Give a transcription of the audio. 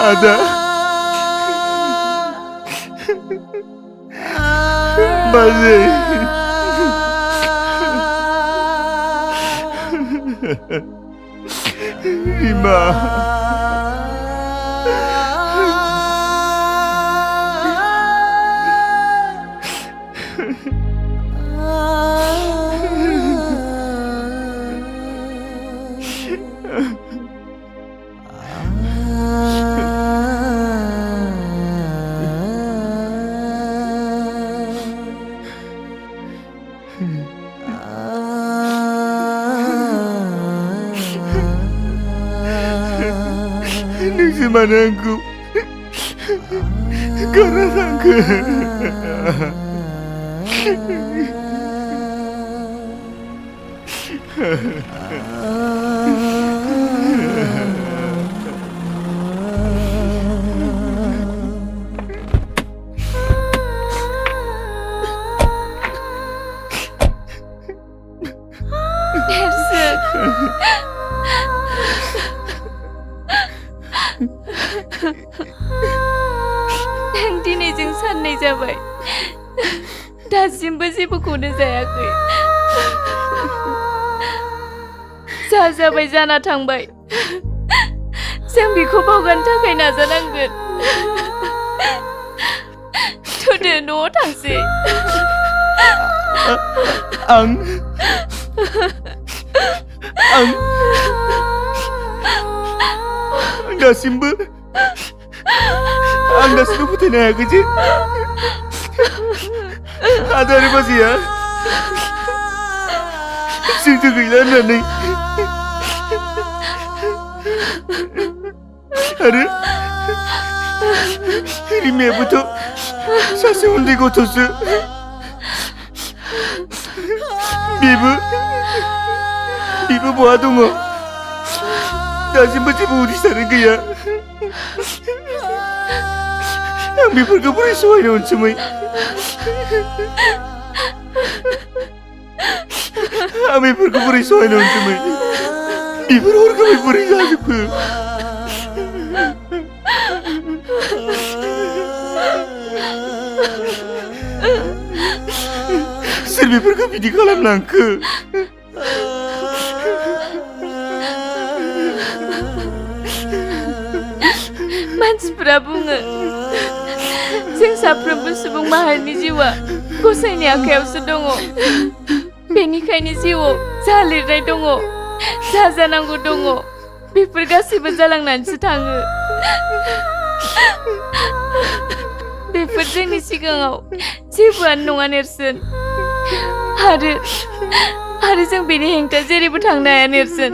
Ada. Bazi. Ima. Niksi manangku karena sangka Yang dinijing साननै जाबाय दासिमबो जेबोखौनो जायाखै जा जाबाय जाना थांबाय जों बेखौ बावगारनो थाखाय नाजानांगोन थुदो न'आव थांसै आं दासिमबो फोथायनो हायाखै जे आदा आरो बाजैया जोंजों गैला होननानै आरो रिमायाबोथ' सासे उन्दै गथ'सो बेबो बहा दङ दासिमबो जेबो उदिसानो गैया आं बेफोरखौ बोरै सहायनो अनसुमै बेफोर हरखाबै बोरै जाजोबखो सोर बेफोरखौ बिदि खालामलांखो मानसिफोरा बुङो जों साफ्रोमबो सुबुं माहारिनि जिउआ गसाइनि आखायावसो दङ बेनिखायनो जिउआव जा लिरनाय दङ जा जानांगौ दङ बेफोर गासैबो जालांनानैसो थाङो बेफोर जोंनि सिगाङाव जेबोआनो नङा नेरसोन आरो जों बेनि हेंथा जेरैबो थांनो हाया नेरसोन